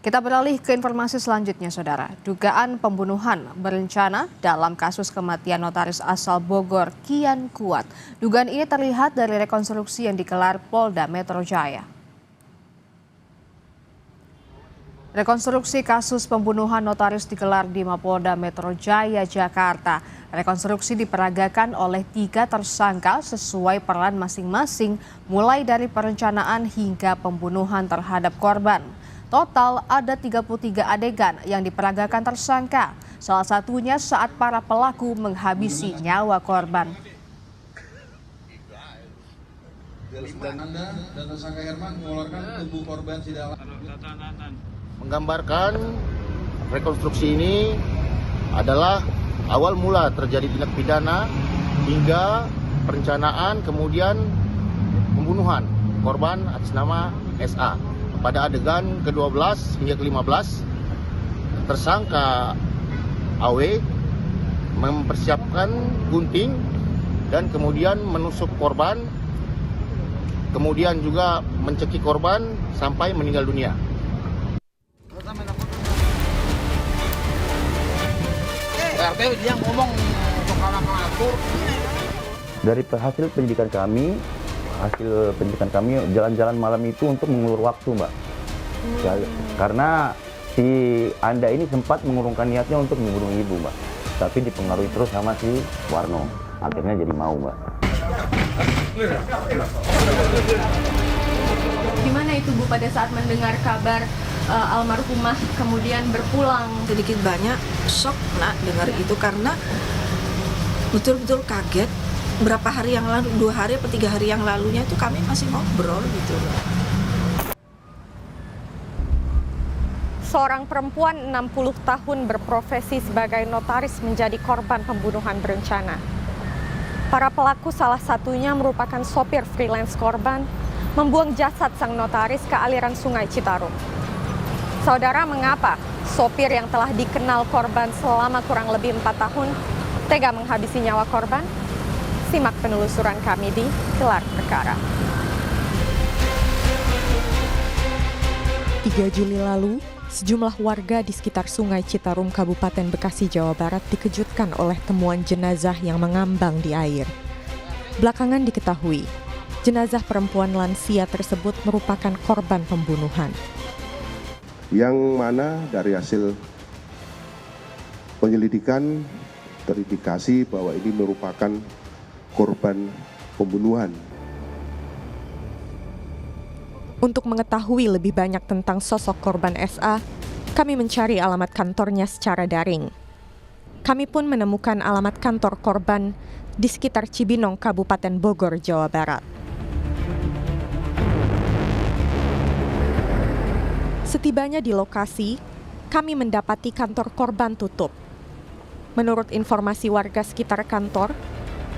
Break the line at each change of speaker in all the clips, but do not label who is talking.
Kita beralih ke informasi selanjutnya, Saudara. Dugaan pembunuhan berencana dalam kasus kematian notaris asal Bogor kian kuat. Dugaan ini terlihat dari rekonstruksi yang digelar Polda Metro Jaya. Rekonstruksi kasus pembunuhan notaris digelar di Mapolda Metro Jaya, Jakarta. Rekonstruksi diperagakan oleh 3 tersangka sesuai peran masing-masing, mulai dari perencanaan hingga pembunuhan terhadap korban. Total ada 33 adegan yang diperagakan tersangka, salah satunya saat para pelaku menghabisi nyawa korban.
Dan tersangka Herman mengeluarkan tubuh korban
menggambarkan rekonstruksi ini adalah awal mula terjadi tindak pidana hingga perencanaan kemudian pembunuhan korban atas nama SA. Pada adegan ke-12 hingga ke-15, tersangka AW mempersiapkan gunting dan kemudian menusuk korban, kemudian juga mencekik korban sampai meninggal dunia.
RT dia ngomong soal ngatur.
Dari hasil penyidikan kami, jalan-jalan malam itu untuk mengulur waktu, Mbak. Karena si Anda ini sempat mengurungkan niatnya untuk membunuh ibu, Mbak. Tapi dipengaruhi terus sama si Warno. Akhirnya jadi mau, Mbak.
Gimana itu Bu pada saat mendengar kabar almarhumah kemudian berpulang?
Sedikit banyak shock dengar itu karena betul-betul kaget. Berapa hari yang lalu, 2 hari atau 3 hari yang lalunya itu kami masih ngobrol gitu.
Seorang perempuan 60 tahun berprofesi sebagai notaris menjadi korban pembunuhan berencana. Para pelaku salah satunya merupakan sopir freelance korban membuang jasad sang notaris ke aliran Sungai Citarum. Saudara, mengapa sopir yang telah dikenal korban selama kurang lebih 4 tahun tega menghabisi nyawa korban? Simak penelusuran kami di Gelar Perkara. 3 Juli lalu, sejumlah warga di sekitar Sungai Citarum, Kabupaten Bekasi, Jawa Barat dikejutkan oleh temuan jenazah yang mengambang di air. Belakangan diketahui, jenazah perempuan lansia tersebut merupakan korban pembunuhan.
Yang mana dari hasil penyelidikan terindikasi bahwa ini merupakan korban pembunuhan.
Untuk mengetahui lebih banyak tentang sosok korban SA, kami mencari alamat kantornya secara daring. Kami pun menemukan alamat kantor korban di sekitar Cibinong, Kabupaten Bogor, Jawa Barat. Setibanya di lokasi, kami mendapati kantor korban tutup. Menurut informasi warga sekitar kantor,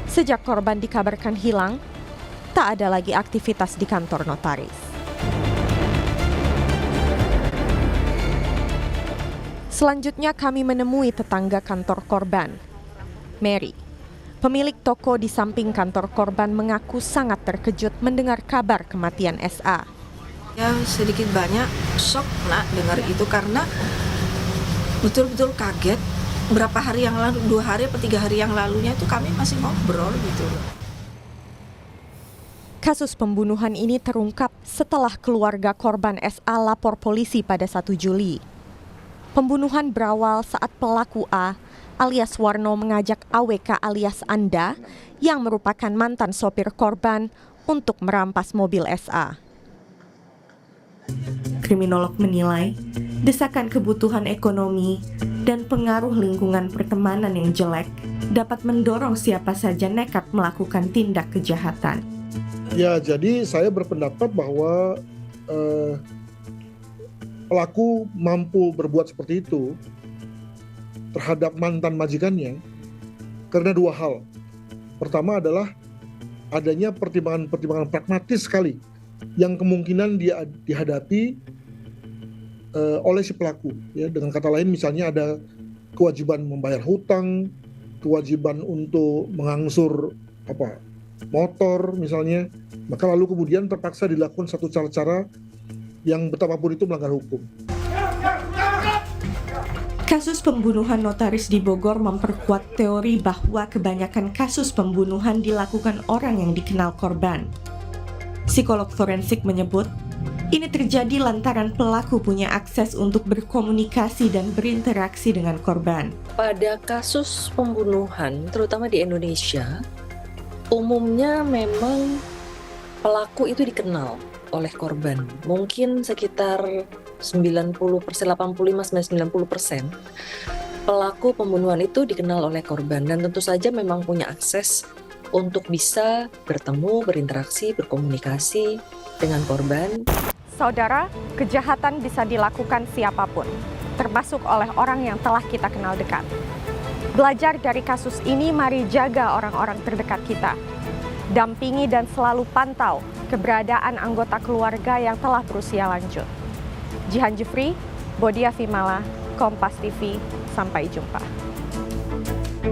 sejak korban dikabarkan hilang, tak ada lagi aktivitas di kantor notaris. Selanjutnya kami menemui tetangga kantor korban, Mary. Pemilik toko di samping kantor korban mengaku sangat terkejut mendengar kabar kematian SA.
Ya sedikit banyak shock dengar itu karena betul-betul kaget. Berapa hari yang lalu, 2 hari atau 3 hari yang lalunya itu kami masih ngobrol gitu.
Kasus pembunuhan ini terungkap setelah keluarga korban SA lapor polisi pada 1 Juli. Pembunuhan berawal saat pelaku A alias Warno mengajak AWK alias Anda yang merupakan mantan sopir korban untuk merampas mobil SA. Kriminolog menilai desakan kebutuhan ekonomi dan pengaruh lingkungan pertemanan yang jelek dapat mendorong siapa saja nekat melakukan tindak kejahatan.
Ya, jadi saya berpendapat bahwa pelaku mampu berbuat seperti itu terhadap mantan majikannya karena 2 hal. Pertama adalah adanya pertimbangan pragmatis sekali yang kemungkinan dia dihadapi oleh si pelaku. Ya, dengan kata lain misalnya ada kewajiban membayar hutang, kewajiban untuk mengangsur motor misalnya, maka lalu kemudian terpaksa dilakukan satu cara-cara yang betapapun itu melanggar hukum.
Kasus pembunuhan notaris di Bogor memperkuat teori bahwa kebanyakan kasus pembunuhan dilakukan orang yang dikenal korban. Psikolog forensik menyebut, ini terjadi lantaran pelaku punya akses untuk berkomunikasi dan berinteraksi dengan korban.
Pada kasus pembunuhan, terutama di Indonesia, umumnya memang pelaku itu dikenal oleh korban. Mungkin sekitar 90%, 85-90% pelaku pembunuhan itu dikenal oleh korban dan tentu saja memang punya akses untuk bisa bertemu, berinteraksi, berkomunikasi dengan korban.
Saudara, kejahatan bisa dilakukan siapapun, termasuk oleh orang yang telah kita kenal dekat. Belajar dari kasus ini, mari jaga orang-orang terdekat kita. Dampingi dan selalu pantau keberadaan anggota keluarga yang telah berusia lanjut. Jihan Jufri, Bodia Vimala, Kompas TV, sampai jumpa.